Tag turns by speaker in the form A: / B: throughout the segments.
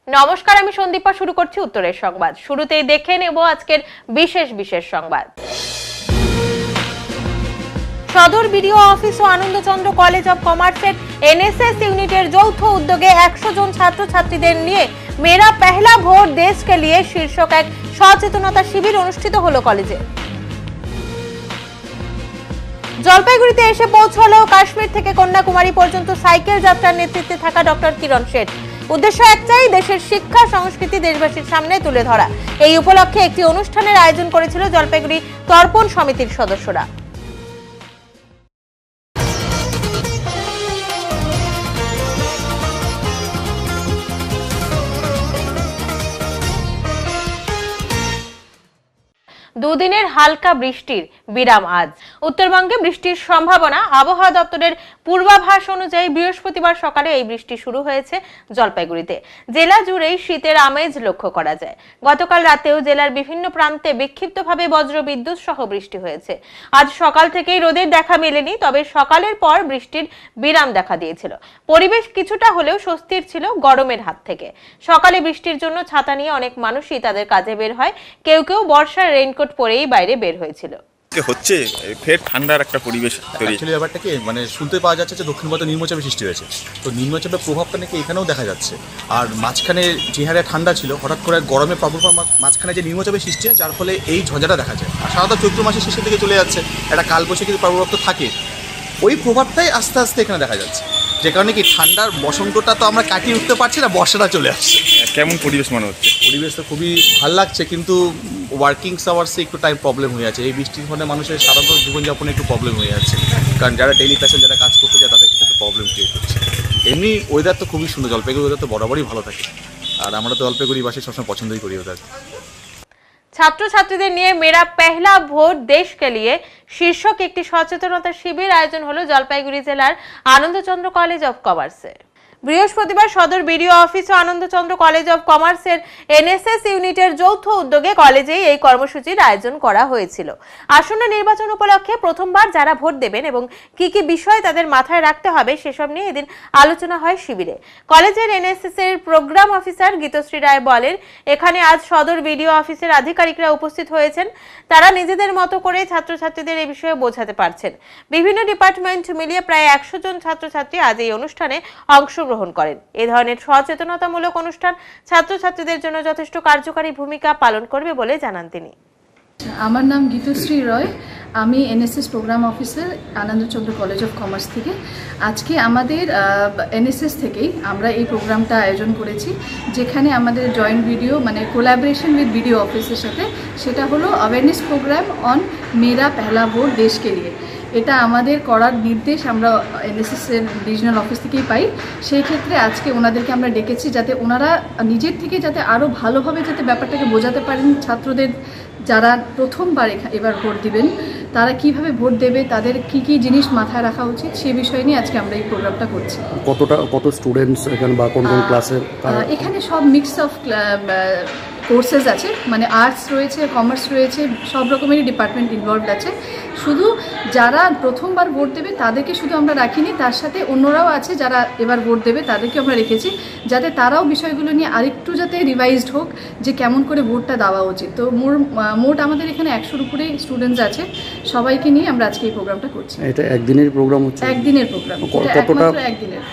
A: নমস্কার, আমি সন্দীপা। শুরু করছি উত্তরের সংবাদ। শুরুতেই দেখে নেব আজকের বিশেষ সংবাদ। সদর বিডিও অফিস ও আনন্দচন্দ্র কলেজ অব কমার্সের এনএসএস ইউনিটের যৌথ উদ্যোগে 100 জন ছাত্রছাত্রীদের নিয়ে মেরা পহলা ভোট দেশ কে লিয়ে শীর্ষক এক সচেতনতা শিবির অনুষ্ঠিত হলো কলেজে। জলপাইগুড়িতে এসে পৌঁছলো কাশ্মীর থেকে কন্যাকুমারী পর্যন্ত সাইকেল যাত্রার নেতৃত্বে থাকা ডক্টর কিরণ শেঠ। উদ্দেশ্য একটাই, দেশের শিক্ষা সংস্কৃতি দেশবাসীর সামনে তুলে ধরা। এই উপলক্ষে একটি অনুষ্ঠানের আয়োজন করেছিল জলপাইগুড়ি তর্পণ সমিতির সদস্যরা। দুদিনের হালকা বৃষ্টির বিরাম আজ। উত্তরবঙ্গে বৃষ্টির সম্ভাবনা। আবহাওয়া দপ্তরের পূর্বাভাস অনুযায়ী বৃহস্পতিবার সকালে এই বৃষ্টি শুরু হয়েছে জলপাইগুড়িতে। জেলা জুড়েই শীতের আমেজ লক্ষ্য করা যায়। গতকাল রাতেও জেলার বিভিন্ন প্রান্তে বিক্ষিপ্তভাবে বজ্রবিদ্যুৎ সহ বৃষ্টি হয়েছে। আজ সকাল থেকেই রোদের দেখা মেলেনি, তবে সকালের পর বৃষ্টির বিরাম দেখা দিয়েছিল। পরিবেশ কিছুটা হলেও স্বস্তির ছিল গরমের হাত থেকে। সকালে বৃষ্টির জন্য ছাতা নিয়ে অনেক মানুষই তাদের কাজে বের হয়। কেউ কেউ বর্ষার রেইনকোট পরেই বাইরে বের হয়েছিল।
B: হচ্ছে ফের ঠান্ডার একটা পরিবেশ তৈরি।
C: অ্যাকচুয়ালি ব্যাপারটা কি, মানে শুনতে পাওয়া যাচ্ছে যে দক্ষিণবঙ্গে নিম্নচাপের সৃষ্টি হয়েছে। তো নিম্নচাপের প্রভাবটা নাকি এখানেও দেখা যাচ্ছে। আর মাঝখানে যে হারে ঠান্ডা ছিল, হঠাৎ করে গরমে প্রাদুর্ভাব মাঝখানে যে নিম্নচাপের সৃষ্টি হয়, যার ফলে এই ঝঞ্ঝাটা দেখা যায়। আর সাধারণত চৈত্র মাসের শেষের দিকে চলে যাচ্ছে, একটা কালবৈশাখীর প্রভাব তো থাকে। ওই প্রভাবটাই আস্তে আস্তে এখানে দেখা যাচ্ছে, যে কারণে কি ঠান্ডার বসন্তটা তো আমরা কাটিয়ে উঠতে পারছি না, বর্ষাটা চলে আসছে।
B: কেমন পরিবেশ মনে হচ্ছে?
C: পরিবেশ তো খুবই ভালো লাগছে, কিন্তু ওয়ার্কিং আওয়ার্সে একটু টাইম প্রবলেম হয়ে যাচ্ছে। এই বৃষ্টির ফলে মানুষের সাধারণত জীবনযাপনে একটু প্রবলেম হয়ে যাচ্ছে, কারণ যারা ডেইলি প্যাসেঞ্জার যারা কাজ করতে যায় তাদের ক্ষেত্রে একটু প্রবলেম ক্রিয়েট হচ্ছে। এমনি ওয়েদার তো খুবই সুন্দর, জলপাইগুড়ি ওয়েদার তো বরাবরই ভালো থাকে, আর আমরা তো জলপাইগুড়িবাসী সবসময় পছন্দই করি ওয়েদার।
A: ছাত্রছাত্রীদের নিয়ে মেরা পহলা ভোট দেশ কে লিয়ে শীর্ষক একটি সচেতনতা শিবির আয়োজন হলো জলপাইগুড়ি জেলার আনন্দচন্দ্র কলেজ অব কমার্সে। বৃহস্পতিবার সদর বিডিও অফিস ও আনন্দচন্দ্র কলেজ অব কমার্সের এনএসএস ইউনিটের যৌথ উদ্যোগে কলেজেই এই কর্মসূচির আয়োজন করা হয়েছিল। আসন্ন নির্বাচন উপলক্ষে প্রথমবার যারা ভোট দেবেন এবং কি কি বিষয় তাদের মাথায় রাখতে হবে সেসব নিয়ে এদিন আলোচনা হয় শিবিরে। কলেজের এনএসএস এর প্রোগ্রাম অফিসার গীতশ্রী রায় বলেন, এখানে আজ সদর বিডিও অফিসের আধিকারিকরা উপস্থিত হয়েছেন। তারা নিজেদের মতো করে ছাত্রছাত্রীদের এই বিষয়ে বোঝাতে পারছেন। বিভিন্ন ডিপার্টমেন্ট মিলিয়ে প্রায় 100 জন ছাত্রছাত্রী আজ এই অনুষ্ঠানে অংশগ্রহণ করেন। এই ধরনের সচেতনতামূলক অনুষ্ঠান ছাত্রছাত্রীদের জন্য যথেষ্ট কার্যকরী ভূমিকা পালন করবে বলে জানান তিনি।
D: আমার নাম গীতশ্রী রয়, আমি NSS program officer Anandachandra college of commerce থেকে। আজকে আমাদের এনএসএস থেকেই আমরা এই প্রোগ্রামটা আয়োজন করেছি, যেখানে আমাদের জয়েন্ট ভিডিও মানে কোলাবোরেশন উইথ ভিডিও অফিসের সাথে, সেটা হলো অ্যাওয়ারনেস প্রোগ্রাম অন মেরা পহলা ভোট দেশ কে লিয়ে। এটা আমাদের করার নির্দেশ আমরা এনএসএসের রিজনাল অফিস থেকেই পাই। সেই ক্ষেত্রে আজকে ওনাদেরকে আমরা ডেকেছি, যাতে ওনারা নিজের থেকে যাতে আরও ভালোভাবে যাতে ব্যাপারটাকে বোঝাতে পারেন ছাত্রদের, যারা প্রথমবার এবার ভোট দিবেন তারা কিভাবে ভোট দেবে, তাদের কি কি জিনিস মাথায় রাখা উচিত, সে বিষয় নিয়ে আজকে আমরা এই প্রোগ্রামটা করছি।
E: কত স্টুডেন্টস এখানে বা কোন ক্লাসের?
D: এখানে সব মিক্স অফ কোর্সেস আছে, মানে আর্টস রয়েছে, কমার্স রয়েছে, সব রকমেরই ডিপার্টমেন্ট ইনভলভড আছে। শুধু যারা প্রথমবার ভোট দেবে তাদেরকে শুধু আমরা রাখিনি, তার সাথে অন্যরাও আছে যারা এবার ভোট দেবে, তাদেরকে আমরা রেখেছি, যাতে তারাও বিষয়গুলো নিয়ে আরেকটু যাতে রিভাইজড হোক যে কেমন করে ভোটটা দেওয়া উচিত। তো মোট আমাদের এখানে 100-র উপরে স্টুডেন্টস আছে, সবাইকে নিয়ে আমরা আজকে এই প্রোগ্রামটা করছি।
E: এটা একদিনের প্রোগ্রাম হচ্ছে?
D: একদিনের প্রোগ্রাম।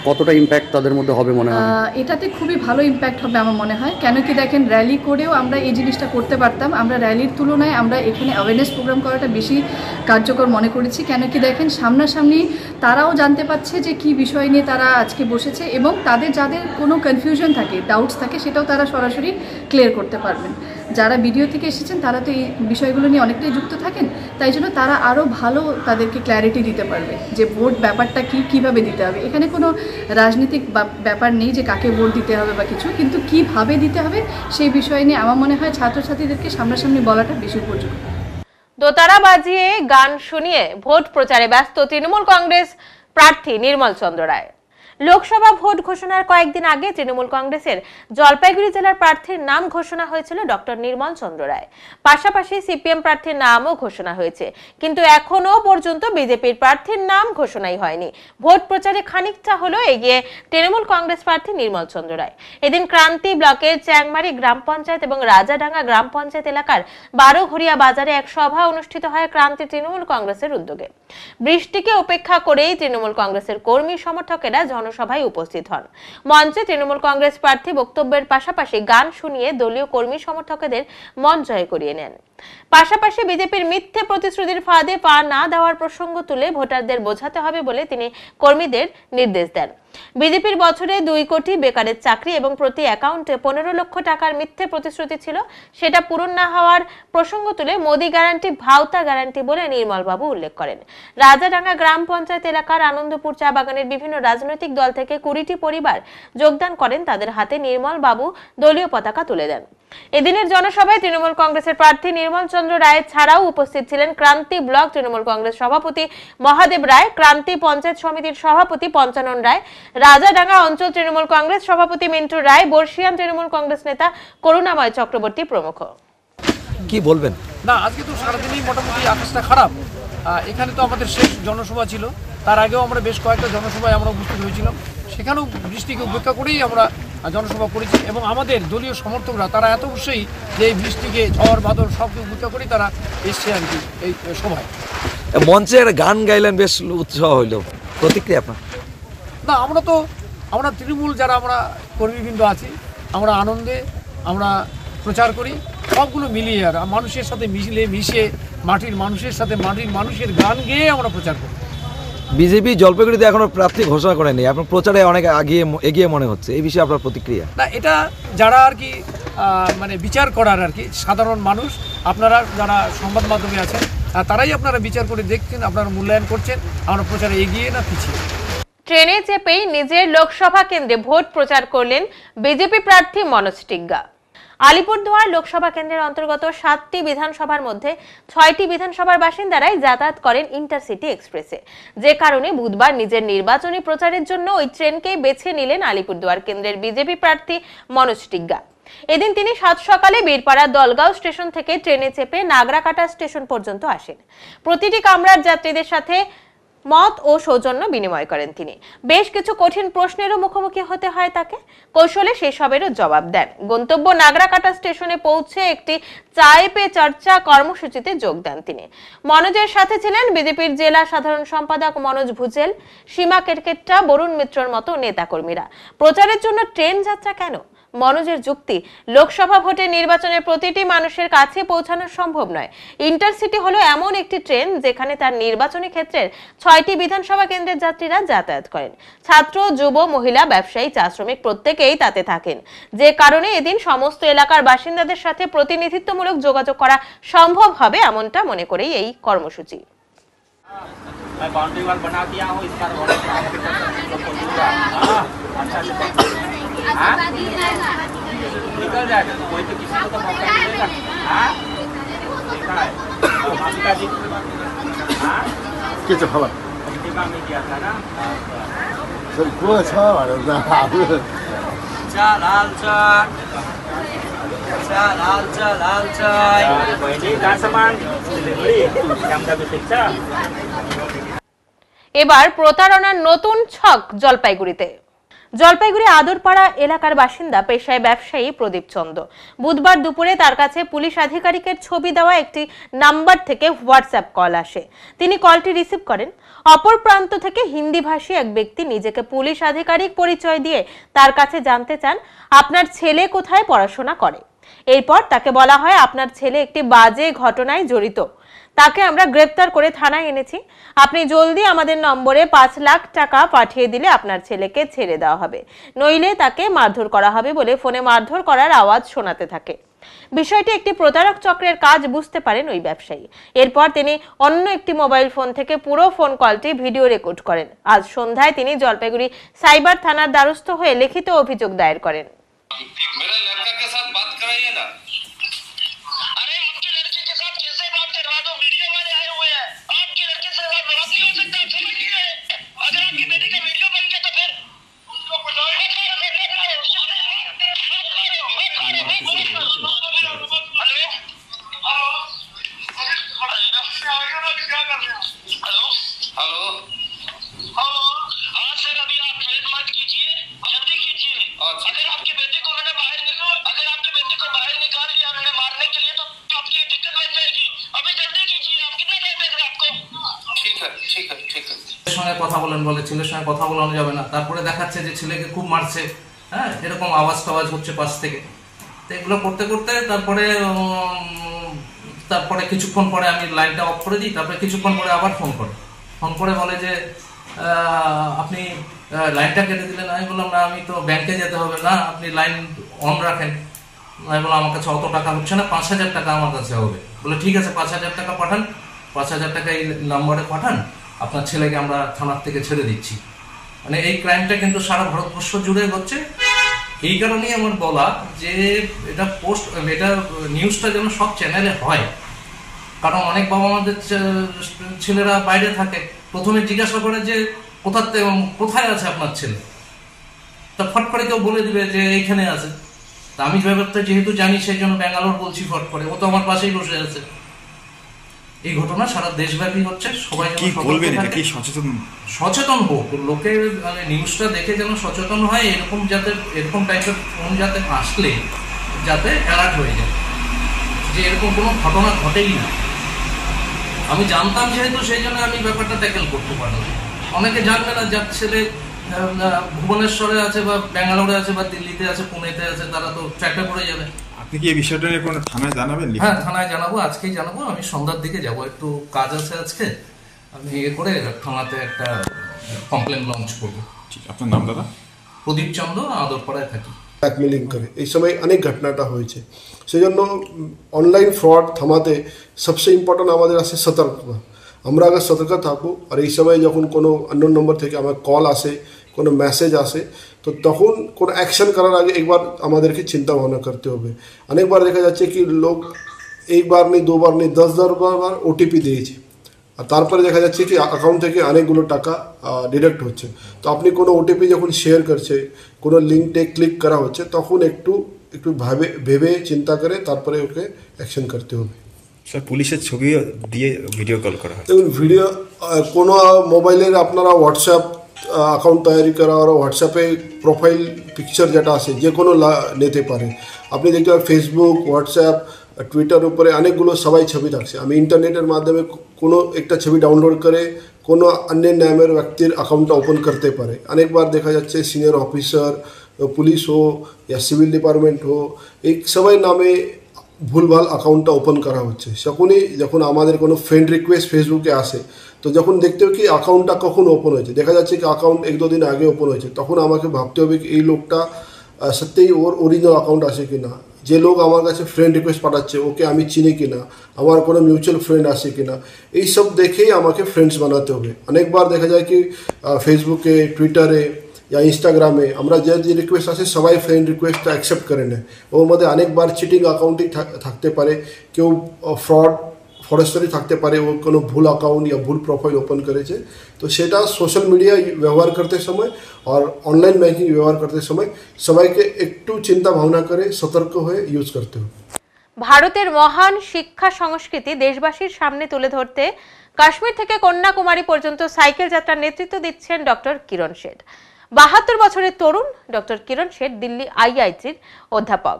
E: কতটা ইম্প্যাক্ট তাদের মধ্যে হবে মনে হয়?
D: এটাতে খুবই ভালো ইম্প্যাক্ট হবে আমার মনে হয়। কেন কি দেখেন, র্যালি করেও আমরা এই জিনিসটা করতে পারতাম, আমরা র্যালির তুলনায় আমরা এখানে অ্যাওয়ারনেস প্রোগ্রাম করাটা বেশি কার্যকর মনে করেছি। কেন কি দেখেন, সামনাসামনি তারাও জানতে পারছে যে কি বিষয় নিয়ে তারা আজকে বসেছে, এবং তাদের যাদের কোনো কনফিউশন থাকে, ডাউটস থাকে, সেটাও তারা সরাসরি ক্লিয়ার করতে পারবেন। যারা ভিডিও থেকে এসেছেন তারা তো এই বিষয়গুলো নিয়ে অনেকটাই যুক্ত থাকেন, তাই জন্য তারা আরও ভালো তাদেরকে ক্ল্যারিটি দিতে পারবে যে ভোট ব্যাপারটা কীভাবে দিতে হবে। এখানে কোনো রাজনৈতিক ব্যাপার নেই যে কাকে ভোট দিতে হবে বা কিছু, কিন্তু কীভাবে দিতে হবে সেই বিষয় নিয়ে আমার মনে হয় ছাত্রছাত্রীদেরকে সামনাসামনি বলাটা বেশি উপযোগী।
A: দোতারা বাজিয়ে গান শুনিয়ে ভোট প্রচারে ব্যস্ত তৃণমূল কংগ্রেস প্রার্থী নির্মল চন্দ্র রায়। লোকসভা ভোট ঘোষণার কয়েকদিন আগে তৃণমূল কংগ্রেসের জলপাইগুড়ি জেলার প্রার্থীর নাম ঘোষণা হয়েছিল ডক্টর নির্মল চন্দ্র রায়। পাশাপাশি সিপিএম প্রার্থীর নামও ঘোষণা হয়েছে, কিন্তু এখনো পর্যন্ত বিজেপির প্রার্থীর নাম ঘোষণাই হয়নি। ভোট প্রচারে খানিকটা হলো এগিয়ে তৃণমূল কংগ্রেস প্রার্থী নির্মল চন্দ্র রায়। এদিন ক্রান্তি ব্লকের চ্যাংমারি গ্রাম পঞ্চায়েত এবং রাজাডাঙ্গা গ্রাম পঞ্চায়েত এলাকার 12 ঘড়িয়া বাজারে এক সভা অনুষ্ঠিত হয় ক্রান্তি তৃণমূল কংগ্রেসের উদ্যোগে। বৃষ্টিকে উপেক্ষা করেই তৃণমূল কংগ্রেসের কর্মী সমর্থকেরা জনসভায় উপস্থিত হন। মঞ্চে তৃণমূল কংগ্রেস প্রার্থী বক্তব্যের পাশাপাশি গান শুনিয়ে দলীয় কর্মী সমর্থকদের মন জয় করিয়ে নেন। পাশাপাশি বিজেপির মিথ্যে প্রতিশ্রুতির ফাঁদে পা না দেওয়ার প্রসঙ্গ তুলে ভোটারদের বোঝাতে হবে বলে তিনি কর্মীদের নির্দেশ দেন। বিজেপির বছরে 2 কোটি বেকারের চাকরি এবং প্রতি অ্যাকাউন্টে 15 লক্ষ টাকার মিথ্যে প্রতিশ্রুতি ছিল, সেটা পূরণ না হওয়ার প্রসঙ্গ তুলে মোদি গ্যারান্টি ভাওতা গ্যারান্টি বলে নির্মল বাবু উল্লেখ করেন। রাজাডাঙ্গা গ্রাম পঞ্চায়েত এলাকার আনন্দপুর চা বাগানের বিভিন্ন রাজনৈতিক দল থেকে 20টি পরিবার যোগদান করেন। তাদের হাতে নির্মল বাবু দলীয় পতাকা তুলে দেন। এদিনের জনসভায় তৃণমূল কংগ্রেসের প্রার্থী নির্মল চন্দ্র রায় ছাড়াও উপস্থিত ছিলেন ক্রান্তি ব্লক তৃণমূল কংগ্রেস সভাপতি মহাদেব রায়, ক্রান্তি পঞ্চায়েত সমিতির সভাপতি পঞ্চানন রায়, রাজাডাঙ্গা অঞ্চল তৃণমূল কংগ্রেস সভাপতি মিন্টু রায়, বর্ষিয়ান তৃণমূল কংগ্রেস নেতা করুণাময় চক্রবর্তী প্রমুখ।
F: কি বলবেন?
G: না, আজকে তো সারাদিনই মোটামুটি আকাশটা খারাপ। এখানে তো আমাদের শেষ জনসভা ছিল, তার আগেও আমরা বেশ কয়েকটা জনসভায় আমরা উপস্থিত হয়েছিলাম। সেখানেও বৃষ্টিকে উপেক্ষা করেই আমরা জনসভা করেছি এবং আমাদের দলীয় সমর্থকরা তারা এত উৎসাহী যে এই বৃষ্টিকে ঝড় বাদল সবকে উপেক্ষা করেই তারা এসছে আর কি এই সভায়।
F: মঞ্চের গান গাইলেন, বেশ উৎসাহ হইল, প্রতিক্রিয়া আপনার?
G: না, আমরা তৃণমূল যারা আমরা কর্মীবৃন্দ আছি, আমরা আনন্দে আমরা প্রচার করি, সবগুলো মিলিয়ে আর মানুষের সাথে মিশে মাটির মানুষের সাথে মাটির মানুষের গান গেয়ে আমরা প্রচার করি।
F: বিজেপি জলপাইগুড়িতে এখনো প্রার্থী ঘোষণা করেনি, আপনার প্রচারে অনেক এগিয়ে মনে হচ্ছে, এই বিষয়ে আপনার প্রতিক্রিয়া?
G: না, এটা যারা আর কি মানে বিচার করার আর কি সাধারণ মানুষ, আপনারা যারা সংবাদ মাধ্যমে আছেন তারাই আপনারা বিচার করে দেখছেন, আপনারা মূল্যায়ন করছেন আমরা প্রচারে এগিয়ে না পিছিয়ে।
A: ট্রেনে চেপেই নিজের লোকসভা কেন্দ্রে ভোট প্রচার করলেন বিজেপি প্রার্থী মনোজ টিগ্গা। আলিপুরদুয়ার লোকসভা কেন্দ্রের অন্তর্গত 7টি বিধানসভার মধ্যে 6টি বিধানসভার বাসিন্দারাই যাতায়াত করেন ইন্টারসিটি এক্সপ্রেসে, যে কারণে বুধবার নিজের নির্বাচনী প্রচারের জন্য ওই ট্রেনকেই বেছে নিলেন আলিপুরদুয়ার কেন্দ্রের বিজেপি প্রার্থী মনোজ টিগ্গা। এদিন তিনি সাত সকালে বীরপাড়া দলগাঁও স্টেশন থেকে ট্রেনে চেপে নাগরাকাটা স্টেশন পর্যন্ত আসেন। প্রতিটি কামরার যাত্রীদের সাথে মত ও সৌজন্য বিনিময় করেন তিনি। বেশ কিছু কঠিন প্রশ্নেরও মুখোমুখি হতে হয় তাকে, কৌশলে সেসবেরও জবাব দেন। গন্তব্য নাগরাকাটা স্টেশনে পৌঁছে একটি চায় পে চর্চা কর্মসূচিতে যোগ দেন তিনি। মনোজের সাথে ছিলেন বিজেপির জেলা সাধারণ সম্পাদক মনোজ ভুজেল, সীমা কেরকেট্টা, বরুণ মিত্রর মতো নেতাকর্মীরা। প্রচারের জন্য ট্রেন যাত্রা কেন? মনোজের যুক্তি, লোকসভা ভোটে নির্বাচনে প্রতিটি মানুষের কাছে পৌঁছানো সম্ভব নয়। ইন্টারসিটি হলো এমন একটি ট্রেন যেখানে তার নির্বাচনী ক্ষেত্রের 6টি বিধানসভা কেন্দ্রের যাত্রীরা যাতায়াত করেন। ছাত্র, যুব, মহিলা, ব্যবসায়ী, চা শ্রমিক প্রত্যেকেই তাতে থাকেন, যে কারণে এদিন সমস্ত এলাকার বাসিন্দাদের সাথে প্রতিনিধিত্বমূলক যোগাযোগ করা সম্ভব হবে এমনটা মনে করেই এই কর্মসূচি।
H: निकल जाएगा, कोई तो किसी को तो मौका मिलेगा। देखा है माफिका जी
I: कैसे खबर
H: टीका में किया था ना
I: सर कोई अच्छा वाला ना
H: लाल चाय जी का सामान डिलीवरी कैमरा भी शिक्षा।
A: এবার প্রতারণার নতুন ছক জলপাইগুড়িতে। জলপাইগুড়ি আদরপাড়া এলাকার বাসিন্দা পেশায় ব্যবসায়ী প্রদীপ চন্দ বুধবার দুপুরে তার কাছে পুলিশ আধিকারিকের ছবি দেওয়া একটি নাম্বার থেকে হোয়াটসঅ্যাপ কল আসে। তিনি কলটি রিসিভ করেন। অপর প্রান্ত থেকে হিন্দি ভাষী এক ব্যক্তি নিজেকে পুলিশ আধিকারিক পরিচয় দিয়ে তার কাছে জানতে চান আপনার ছেলে কোথায় পড়াশোনা করে। এরপর তাকে বলা হয় আপনার ছেলে একটি বাজে ঘটনায় জড়িত, তাকে আমরা গ্রেফতার করে থানায় এনেছি, আপনি জলদি আমাদের নম্বরে 5 লাখ টাকা পাঠিয়ে দিলে আপনার ছেলেকে ছেড়ে দেওয়া হবে, নইলে তাকে মারধর করা হবে বলে ফোনে মারধর করার আওয়াজ শোনাতে থাকে। বিষয়টি একটি প্রতারক চক্রের কাজ বুঝতে পারেন ওই ব্যবসায়ী। এরপর তিনি অন্য একটি মোবাইল ফোন থেকে পুরো ফোন কলটি ভিডিও রেকর্ড করেন। আজ সন্ধ্যায় তিনি জলপাইগুড়ি সাইবার থানার দ্বারস্থ হয়ে লিখিত অভিযোগ দায়ের করেন।
J: কথা বলেন, বলে ছেলের সঙ্গে কথা বলানো যাবে না। তারপরে দেখাচ্ছে যে ছেলেকে খুব মারছে, হ্যাঁ, এরকম আওয়াজ টাওয়াজ হচ্ছে পাশ থেকে। তো এগুলো করতে করতে তারপরে কিছুক্ষণ পরে আমি লাইনটা অফ করে দিই। তারপরে কিছুক্ষণ পরে আবার ফোন করে বলে যে আপনি লাইনটা কেটে দিলেন। আমি বললাম না, আমি তো ব্যাংকে যেতে হবে। না, আপনি লাইন অন রাখেন। আমি বললাম আমার কাছে অত টাকা হচ্ছে না, 5,000 টাকা আমার কাছে হবে। বলে ঠিক আছে, 5,000 টাকা পাঠান, 5,000 টাকা এই নম্বরে পাঠান, আপনার ছেলেকে আমরা থানার থেকে ছেড়ে দিচ্ছি। মানে এই ক্রাইমটা কিন্তু সারা ভারতবর্ষ জুড়ে হচ্ছে। এই কারণেই আমার বলা যে এটা নিউজটা যেন সব চ্যানেলে হয়। কারণ অনেক বাবা মাদের ছেলেরা বাইরে থাকে, প্রথমে জিজ্ঞাসা করে যে কোথায় আছে আপনার ছেলে, তা ফট করে কেউ বলে দিবে যে এইখানে আছে। তা আমি ব্যাপারটা যেহেতু জানি সেই জন্য ব্যাঙ্গালোর বলছি ফট করে, ও তো আমার পাশেই বসে আছে। এই ঘটনা সারা দেশব্যাপী হচ্ছে, সবাই সচেতন হোক, লোকে মানে নিউজটা দেখে যেন সচেতন হয়, এরকম টাইপের ফোন যাতে আসলে যাতে অ্যালার্ট হয়ে যায় যে এরকম কোনো ঘটনা ঘটেই না। আমি জানতাম যেহেতু, সেই জন্য আমি ব্যাপারটা ট্যাকেল করতে পারলাম। অনেকে জানবে না, যার ছেলে ভুবনেশ্বরে আছে বা ব্যাঙ্গালোরে আছে বা দিল্লিতে আছে, পুনেতে আছে, তারা তো ট্র্যাকে পড়ে যাবে।
B: আপনি কি এই বিষয়টা নিয়ে কোনো থানায় জানাবেন?
J: হ্যাঁ, থানায় জানাবো, আজকেই জানাবো। আমি সন্ধ্যার দিকে যাব, একটু কাজ আছে আজকে। আমি করে থানাতে একটা কমপ্লেন লঞ্চ করবো।
B: আপনার নাম দাদা?
J: প্রদীপ চন্দ্র, আদরপাড়ায় থাকি।
K: ব্ল্যাকমেলিং করে এই সময় অনেক ঘটনাটা হয়েছে। সেই জন্য অনলাইন ফ্রড থামাতে সবচেয়ে ইম্পর্টেন্ট আমাদের আছে সতর্কতা। আমরা আগে সতর্ক থাকবো। আর এই সময় যখন কোনো আননোন নম্বর থেকে আমার কল আসে, কোনো মেসেজ আসে, তো তখন কোনো অ্যাকশন করার আগে একবার আমাদেরকে চিন্তা ভাবনা করতে হবে। অনেকবার দেখা যাচ্ছে কি লোক একবার নেই, দুবার নেই, 10,000 বার ওটিপি দিয়েছে, আর তারপরে দেখা যাচ্ছে কি অ্যাকাউন্ট থেকে অনেকগুলো টাকা ডিডাক্ট হচ্ছে। তো আপনি কোনো ওটিপি যখন শেয়ার করছে, কোনো লিঙ্কটে ক্লিক করা হচ্ছে, তখন একটু ভেবে চিন্তা করে তারপরে ওকে অ্যাকশন করতে হবে।
B: স্যার, পুলিশের ছবি দিয়ে ভিডিও কল করা হয়।
K: দেখুন, ভিডিও কোনো মোবাইলের আপনারা হোয়াটসঅ্যাপ অ্যাকাউন্ট তৈরি করা, আর হোয়াটসঅ্যাপে প্রোফাইল পিকচার যেটা আছে যে কোনো নিতে পারে। আপনি দেখতে পাবেন ফেসবুক, হোয়াটসঅ্যাপ, টুইটার উপরে অনেকগুলো সবাই ছবি থাকছে। আমি ইন্টারনেটের মাধ্যমে কোনো একটা ছবি ডাউনলোড করে কোনো অন্য নামের ব্যক্তির অ্যাকাউন্টটা ওপেন করতে পারে। অনেকবার দেখা যাচ্ছে সিনিয়র অফিসার, পুলিশ হো या সিভিল ডিপার্টমেন্ট হো, এই সবাই নামে ভুলভাল অ্যাকাউন্টটা ওপেন করা হচ্ছে। যখন আমাদের কোনো ফ্রেন্ড রিকোয়েস্ট ফেসবুকে আসে, তো যখন দেখতে হবে কি অ্যাকাউন্টটা কখন ওপেন হয়েছে, দেখা যাচ্ছে কি অ্যাকাউন্ট 1-2 দিন আগে ওপেন হয়েছে, তখন আমাকে ভাবতে হবে কি এই লোকটা সত্যিই ওর অরিজিনাল অ্যাকাউন্ট আছে কি না। যে লোক আমার কাছে ফ্রেন্ড রিকোয়েস্ট পাঠাচ্ছে, ওকে আমি চিনি কি না, আমার কোনো মিউচুয়াল ফ্রেন্ড আছে কি না, এইসব দেখেই আমাকে ফ্রেন্ডস বানাতে হবে। অনেকবার দেখা যায় কি ফেসবুকে, টুইটারে या ইনস্টাগ্রামে আমরা যে রিকোয়েস্ট আছে সবাই ফ্রেন্ড রিকোয়েস্টটা অ্যাকসেপ্ট করে নেয়। ওর মধ্যে অনেকবার চিটিং অ্যাকাউন্টই থাকতে পারে, কেউ ফরেস্টারি থাকতে পারে, ও কোনো ভুল অ্যাকাউন্ট या ভুল প্রোফাইল ওপেন করেছে। তো সেটা সোশ্যাল মিডিয়া ব্যবহার করতে সময় আর অনলাইন ব্যাংকিং ব্যবহার করতে সময় সবাইকে একটু চিন্তা ভাবনা করে সতর্ক হয়ে ইউজ করতে হবে।
A: ভারতের মহান শিক্ষা সংস্কৃতি দেশবাসীর সামনে তুলে ধরতে কাশ্মীর থেকে কন্যাকুমারী পর্যন্ত সাইকেল যাত্রার নেতৃত্ব দিচ্ছেন ডক্টর কিরণ শেঠ। 72 বছরের তরুণ ডক্টর কিরণ শেঠ দিল্লি আইআইটির অধ্যাপক।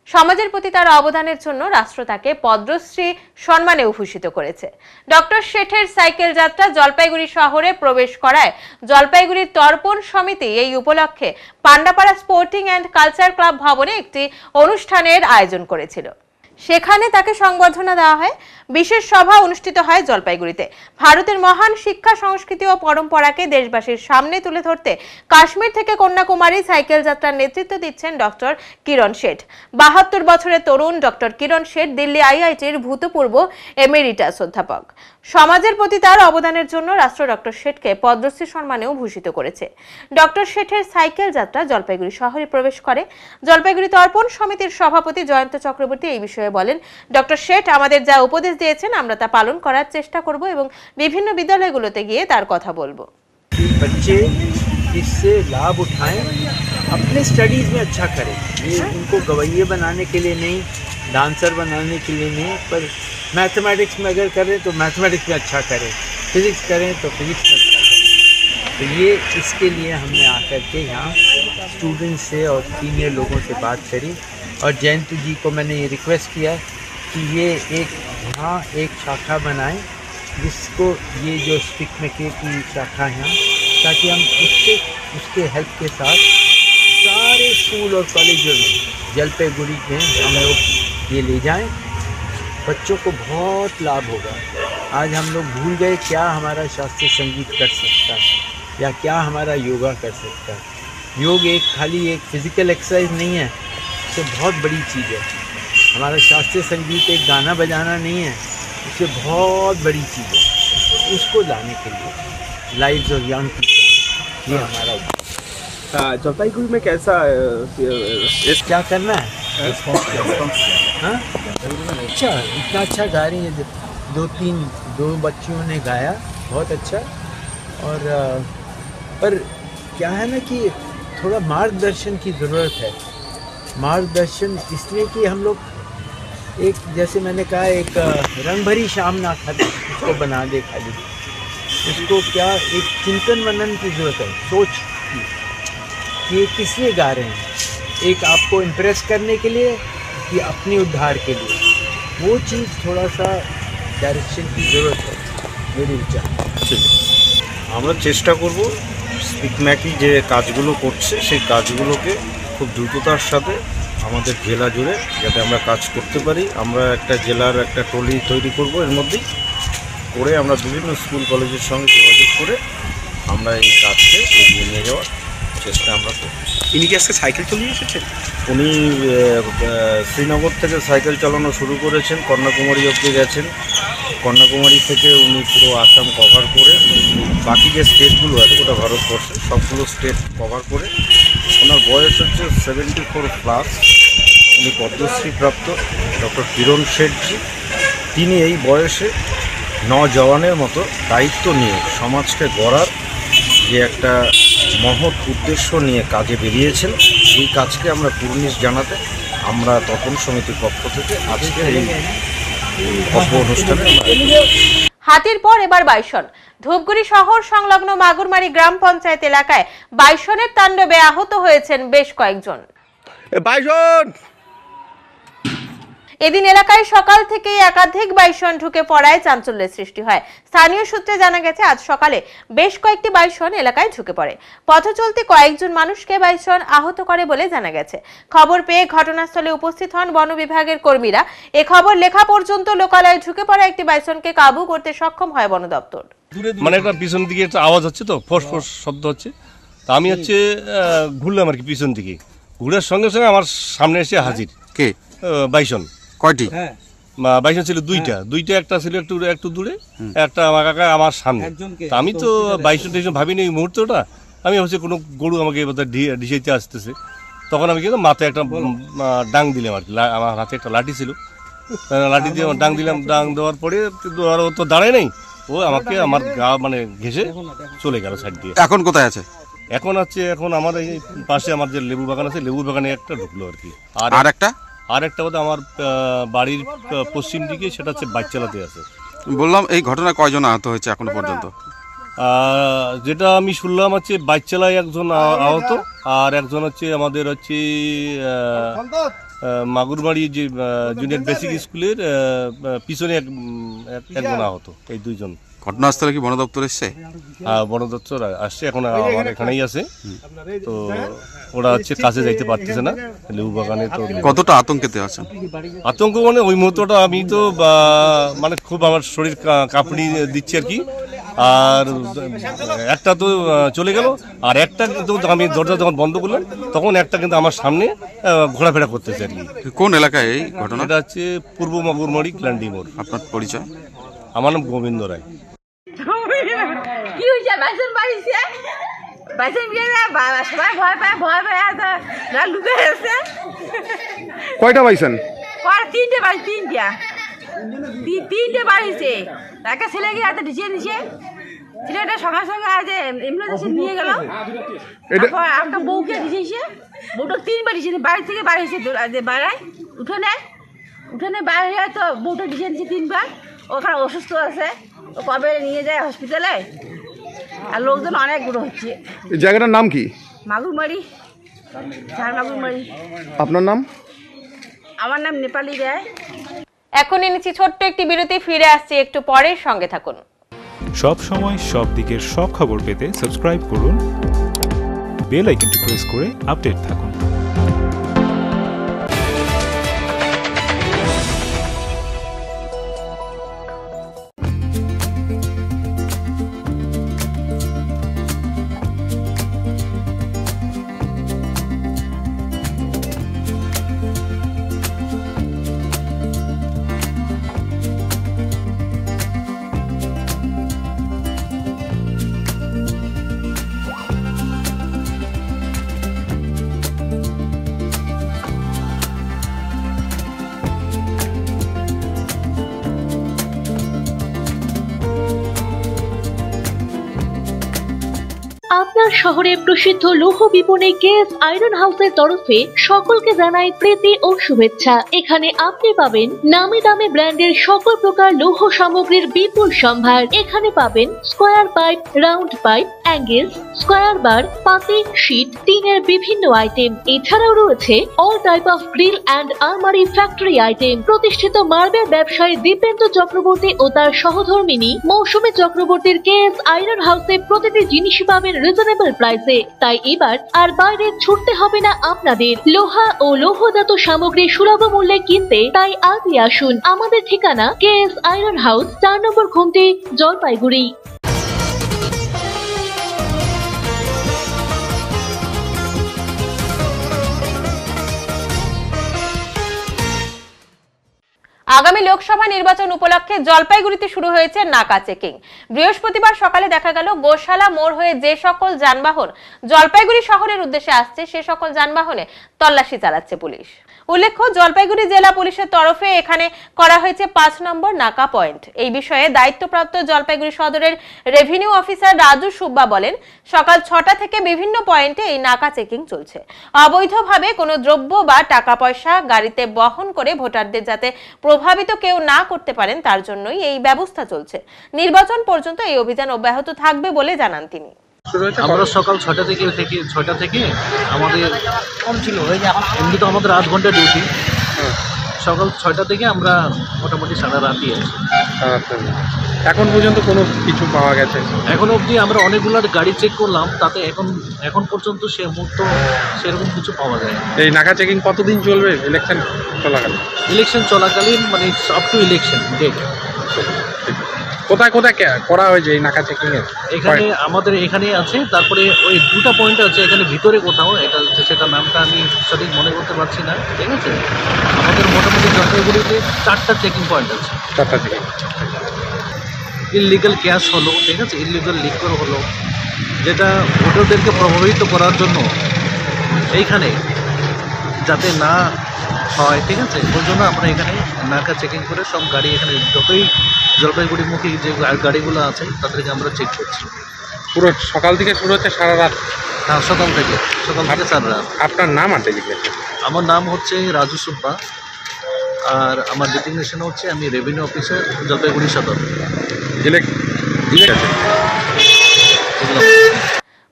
A: সমাজের প্রতি তার অবদানের জন্য রাষ্ট্র তাকে পদ্মশ্রী সম্মানে ভূষিত করেছে। ডক্টর শেঠের সাইকেল যাত্রা জলপাইগুড়ি শহরে প্রবেশ করায় জলপাইগুড়ির তর্পণ সমিতি এই উপলক্ষে Pandapara sporting and culture club ভবনে একটি অনুষ্ঠানের আয়োজন করেছিল। সেখানে তাকে সংবর্ধনা দেওয়া হয়। বিশেষ সভা অনুষ্ঠিত হয় জলপাইগুড়িতে। ভারতের মহান শিক্ষা সংস্কৃতি ও পরম্পরাকে দেশবাসীর সামনে তুলে ধরতে কাশ্মীর থেকে কন্যাকুমারী সাইকেল যাত্রার নেতৃত্ব দিচ্ছেন ডক্টর কিরণ শেঠ। 72 বছরের তরুণ ডক্টর কিরণ শেঠ দিল্লি আইআইটির ভূতপূর্ব এমেরিটাস অধ্যাপক। সমাজের প্রতি তার অবদানের জন্য রাষ্ট্র ডক্টর শেঠকে পদ্মশ্রী সম্মানেও ভূষিত করেছে। ডক্টর শেঠের সাইকেল যাত্রা জলপাইগুড়ি শহরে প্রবেশ করে। জলপাইগুড়ি তর্পণ সমিতির সভাপতি জয়ন্ত চক্রবর্তী এই বিষয়ে বলেন, ডক্টর শেঠ আমাদের যা উপদেশ দিয়েছেন আমরা তা পালন করার চেষ্টা করব এবং বিভিন্ন বিদ্যালয়গুলোতে গিয়ে তার কথা বলবো।
L: बच्चे इससे लाभ उठाएं, अपने स्टडीज में अच्छा करें। ये उनको गवैये बनाने के लिए नहीं, डांसर बनाने के लिए नहीं, पर मैथमेटिक्स में अगर करें तो मैथमेटिक्स में अच्छा करें, फिजिक्स करें तो फिजिक्स में अच्छा करें। तो ये इसके लिए हमने आकर के यहाँ स्टूडेंट्स से और सीनियर लोगों से बात करी और जयंत जी को मैंने ये रिक्वेस्ट किया कि ये यहाँ एक शाखा बनाएं जिसको ये जो स्टिकमेके की शाखा है, ताकि हम उसके हेल्प के साथ सारे स्कूल और कॉलेजों में जलपाईगुड़ी में हम लोग ये ले जाएं। बच्चों को बहुत लाभ होगा। आज हम लोग भूल गए क्या हमारा शास्त्रीय संगीत कर सकता है या क्या हमारा योगा कर सकता है। योग खाली एक फिज़िकल एक्सरसाइज नहीं है, इससे बहुत बड़ी चीज़ है। हमारा शास्त्रीय संगीत एक गाना बजाना नहीं है, इससे बहुत बड़ी चीज़ है। उसको लाने के लिए लाइव्स ऑफ यंग पीपल, ये हमारा
M: जलपाईगुड़ी में कैसा
L: क्या करना है। हाँ अच्छा, इतना अच्छा गा रही है। दो बच्चियों ने गाया बहुत अच्छा। और पर क्या है ना कि थोड़ा मार्गदर्शन की ज़रूरत है। मार्गदर्शन इसलिए कि हम लोग एक, जैसे मैंने कहा, एक रंग भरी शाम ना खाली उसको बना दे खाली। उसको क्या एक चिंतन मनन की ज़रूरत है, सोच की कि ये किस लिए गा रहे हैं। एक आपको इम्प्रेस करने के लिए कि अपने उद्धार के लिए, वो चीज़ थोड़ा सा डायरेक्शन की ज़रूरत है मेरे विचार।
B: আমরা চেষ্টা করব স্পিকম্যাকি যে কাজগুলো করছে সেই কাজগুলোকে খুব দ্রুততার সাথে আমাদের জেলা জুড়ে যাতে আমরা কাজ করতে পারি। আমরা একটা জেলার একটা টলি তৈরি করব, এর মধ্যেই করে আমরা বিভিন্ন স্কুল কলেজের সঙ্গে যোগাযোগ করে আমরা এই কাজকে এগিয়ে নিয়ে যাওয়ার চেষ্টা আমরা করব।
M: ইনি কি আজকে সাইকেল চালিয়ে এসেছেন?
B: উনি শ্রীনগর থেকে সাইকেল চালানো শুরু করেছেন, কন্যাকুমারী অবধি গেছেন। কন্যাকুমারী থেকে উনি পুরো আসাম কভার করে বাকি যে স্টেটগুলো আছে গোটা ভারতবর্ষে সবগুলো স্টেট কভার করে ওনার বয়স হচ্ছে 74+। উনি পদ্মশ্রী প্রাপ্ত ডক্টর কিরণ শেঠজি। তিনি এই বয়সে নজওয়ানের মতো দায়িত্ব নিয়ে সমাজকে গড়ার যে একটা মহৎ উদ্দেশ্য নিয়ে কাজে বেরিয়েছেন, এই কাজকে আমরা কুর্নিশ জানাতে আমরা তপন সমিতির পক্ষ থেকে আজকে এই ভব্য অনুষ্ঠানে
A: হাতির পর এবার বাইসন। ধূপগুড়ি শহর সংলগ্ন মাগুরমারি গ্রাম পঞ্চায়েত এলাকায় বাইসনের তাণ্ডবে আহত হয়েছেন বেশ কয়েকজন।
M: বাইসন
A: এদিন এলাকায় সকাল থেকেই একাধিক বাইসন ঢুকে পড়ায় চাঞ্চল্যের সৃষ্টি হয়। স্থানীয় সূত্রে জানা গেছে আজ সকালে বেশ কয়েকটি বাইসন এলাকায় ঢুকে পড়ে। পথ চলতি কয়েকজন মানুষকে বাইসন আহত করে বলে জানা গেছে। খবর পেয়ে ঘটনাস্থলে উপস্থিত হন বন বিভাগের কর্মীরা। এ খবর লেখা পর্যন্ত লোকালয়ে ঢুকে পড়া একটি বাইসনকে কাবু করতে সক্ষম হয় বন দপ্তর।
N: মানে একটা পিছন দিকে একটা আওয়াজ হচ্ছে, তো ফোস ফোস শব্দ হচ্ছে। তা আমি ঘুরলাম আর কি, পিছন দিকে ঘুরার সঙ্গে সঙ্গে আমার সামনে এসে হাজির
M: কে
N: বাইসন।
M: কয়টি
N: বাইসন ছিল? দুইটা, একটা ছিল একটু দূরে, একটা আমার কাকা আমার সামনে। তা আমি তো বাইসন টাইসন ভাবিনি এই মুহূর্তটা। আমি ভাবছি কোনো গরু আমাকে ডিসাইতে আসতেছে। তখন আমি কিন্তু মাথায় একটা ডাং দিলাম আর কি। আমার হাতে একটা লাঠি ছিল, লাঠি দিয়ে ডাং দিলাম। ডাং দেওয়ার পরে কিন্তু আর ও তো দাঁড়ায় নাই, ও আমাকে আমার গা মানে ঘেঁষে চলে গেল সাইড দিয়ে।
M: এখন কোথায় আছে?
N: এখন আমার এই পাশে আমার যে লেবু বাগান আছে, লেবু বাগানে একটা ঢুকলো আর কি। আর একটা বোধ আমার বাড়ির পশ্চিম দিকে, সেটা হচ্ছে বাইচালাতে আছে।
M: বললাম এই ঘটনা কয়জন আহত হয়েছে এখনো পর্যন্ত?
N: যেটা আমি শুনলাম হচ্ছে বাইচালায় একজন আহত, আর একজন হচ্ছে আমাদের হচ্ছে মাগুরবাড়ি যে জুনিয়র বেসিক স্কুলের পিছনে একজন আহত। এই দুইজন।
M: ঘটনাস্থলে কি বন দপ্তর এসছে?
N: বন দপ্তর আসছে, এখন আমার এখানেই আছে। তো ওরা কাছে যাইতে পারতেছে না লেবু বাগানে। তো
M: কতটা আতঙ্কেতে আছেন?
N: আতঙ্ক মানে ওই মুহূর্তটা আমি তো মানে খুব আমার শরীর কাঁপুনি দিচ্ছে আর কি। আর একটা তো চলে গেল, আর একটা কিন্তু আমি দরজা যখন বন্ধ করলাম তখন একটা কিন্তু আমার সামনে ঘোরাফেরা করতেছে আর কি।
M: কোন এলাকায় এই ঘটনা?
N: এটা হচ্ছে পূর্ব মাগুরমারি ক্লান্ডি মোড়।
M: আপনার পরিচয়?
N: আমার নাম গোবিন্দ রায়।
O: কি হয়েছে? বাইসন বাড়িছে, বাইসন সবাই ভয় পায় লুকে গেছে।
M: কয়টা বাইসন?
O: তিনটে বাড়িছে। একটা ছেলেকে হাতে ঢিসে নিছে, ছেলেটা সঙ্গে সঙ্গে আজ এমনি নিয়ে গেল। তারপর একটা বউকে ঢিসেছে, বউটা 3বার ঢিসে বাড়ি থেকে বাড়িছে বাড়ায় উঠোনে বাইরে, তো বউটা ঢিসে নিচ্ছে 3বার। ওখানে অসুস্থ আছে, ও কবে নিয়ে যায় হসপিটালে, আর লোকজন অনেক গুঁড়ো হচ্ছে।
M: এই জায়গাটার নাম কি?
O: মাগুরমারি, মাগুরমারি।
M: আপনার নাম?
O: আমার নাম নেপালি রায়।
A: এখন এনেছি ছোট্ট একটি বিরতি, ফিরে আসছি একটু পরে, সঙ্গে থাকুন।
P: সব সময় সব দিকের সব খবর পেতে সাবস্ক্রাইব করুন, বেল আইকনটি প্রেস করে আপডেট থাকুন।
Q: আপনার শহরে প্রসিদ্ধ লৌহ বিপণী কেএস আয়রন হাউসের তরফে সকলকে জানাই প্রীতি ও শুভেচ্ছা। এখানে আপনি পাবেন নামি দামি ব্র্যান্ডের সকল প্রকার লৌহ সামগ্রীর বিপুল সম্ভার। এখানে পাবেন square pipe, round pipe, angles, square bar, পাতি, শীট, টিনের বিভিন্ন আইটেম। এছাড়াও রয়েছে all type of grill and আলমারি ফ্যাক্টরি আইটেম। প্রতিষ্ঠিত মার্বেল ব্যবসায়ী দীপেন্দ্র চক্রবর্তী ও তার সহধর্মিনী মৌসুমী চক্রবর্তীর কেএস আয়রন হাউসে প্রতিটি জিনিসই পাবেন রিজনেবল প্রাইসে। তাই এবার আর বাইরে ছুটতে হবে না আপনাদের। লোহা ও লৌহজাত সামগ্রী সুলভ মূল্যে কিনতে তাই আজই আসুন। আমাদের ঠিকানা কেএস আয়রন হাউস, 4 নম্বর ঘুমটি, জলপাইগুড়ি।
A: আগামী লোকসভা নির্বাচন উপলক্ষে জলপাইগুড়িতে শুরু হয়েছে নাকা চেকিং। বৃহস্পতিবার সকালে দেখা গেল গোশালা মোড় হয়ে যে সকল যানবাহন জলপাইগুড়ি শহরের উদ্দেশ্যে আসছে সে সকল যানবাহনে তল্লাশি চালাচ্ছে পুলিশ। উল্লেখ্য, জলপাইগুড়ি জেলা পুলিশের তরফে এখানে করা হয়েছে 5 নম্বর নাকা পয়েন্ট। এই বিষয়ে দায়িত্বপ্রাপ্ত জলপাইগুড়ি সদরের রেভিনিউ অফিসার রাজু সুব্বা বলেন, সকাল 6টা থেকে বিভিন্ন পয়েন্টে এই নাকা চেকিং চলছে। অবৈধভাবে কোনো দ্রব্য বা টাকা পয়সা গাড়িতে বহন করে ভোটারদের যাতে প্রভাবিত কেউ না করতে পারেন তার জন্যই এই ব্যবস্থা চলছে। নির্বাচন পর্যন্ত এই অভিযান অব্যাহত থাকবে বলে জানান তিনি।
R: আমরা সকাল 6টা থেকে আমাদের কম ছিল, এমনি তো আমাদের 8 ঘন্টা ডিউটি। সকাল 6টা থেকে আমরা মোটামুটি সারা রাতই আছি।
M: এখন পর্যন্ত কোনো কিছু পাওয়া গেছে?
R: এখন অবধি আমরা অনেকগুলো গাড়ি চেক করলাম, তাতে এখন পর্যন্ত সে মুহূর্ত সেরকম কিছু পাওয়া যায়।
M: এই নাকা চেকিং কতদিন চলবে? ইলেকশন চলাকালীন মানে আপ টু ইলেকশন ডেট।
S: কোথায় কোথায় করা হয়েছে এই নাকা চেকিং এর?
R: এখানে আমাদের এখানে আছে, তারপরে ওই 2টা পয়েন্ট আছে এখানে ভিতরে কোথাও, এটা সেটা নামটা আমি সঠিক মনে করতে পারছি না। ঠিক আছে, আমাদের মোটামুটি জলপাইগুড়িতে 4টা চেকিং পয়েন্ট আছে।
S: 4টা চেকিং।
R: ইললিগাল ক্যাশ হলো, ঠিক আছে, ইললিগাল লিকর হলো, যেটা ভোটারদেরকে প্রভাবিত করার জন্য এইখানে যাতে না হয়, ঠিক আছে, ওই জন্য আমরা এখানে নাকা চেকিং করে সব গাড়ি এখানে যতই জলপাইগুড়িমুখী যে গাড়িগুলো আছে তাদেরকে আমরা চেক করছি।
S: পুরো সকাল থেকে শুরু হচ্ছে সারা রাত?
R: হ্যাঁ, সকাল থেকে সারা রাত।
S: আপনার নাম আর ডেজিগনেশন?
R: আমার নাম হচ্ছে রাজু সুব্বা, আর আমার ডেজিগনেশন হচ্ছে আমি রেভিনিউ অফিসার জলপাইগুড়ি সদর।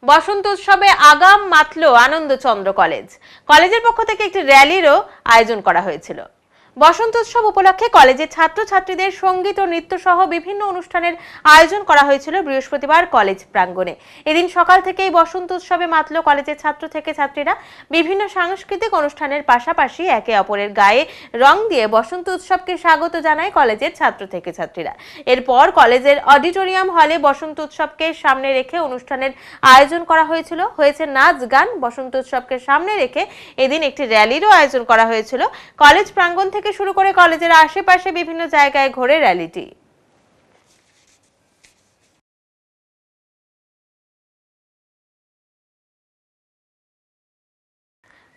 A: বসন্ত উৎসবে আগাম মাতল আনন্দচন্দ্র কলেজ। কলেজের পক্ষ থেকে একটি র্যালিরও আয়োজন করা হয়েছিল। বসন্ত উৎসব উপলক্ষে কলেজের ছাত্রছাত্রীদের সঙ্গীত ও নৃত্য সহ বিভিন্ন অনুষ্ঠানের আয়োজন করা হয়েছিল বৃহস্পতিবার কলেজ প্রাঙ্গণে। এদিন সকাল থেকেই বসন্ত উৎসবে মাতল কলেজের ছাত্র থেকে ছাত্রীরা। বিভিন্ন সাংস্কৃতিক অনুষ্ঠানের পাশাপাশি একে অপরের গায়ে রং দিয়ে বসন্ত উৎসবকে স্বাগত জানায় কলেজের ছাত্র থেকে ছাত্রীরা। এরপর কলেজের অডিটোরিয়াম হলে বসন্ত উৎসবকে সামনে রেখে অনুষ্ঠানের আয়োজন করা হয়েছে নাচ গান। বসন্ত উৎসবকে সামনে রেখে এদিন একটি র্যালিরও আয়োজন করা হয়েছিল। কলেজ প্রাঙ্গণ থেকে শুরু করে কলেজের আশেপাশে বিভিন্ন জায়গায় ঘোরে র্যালিটি।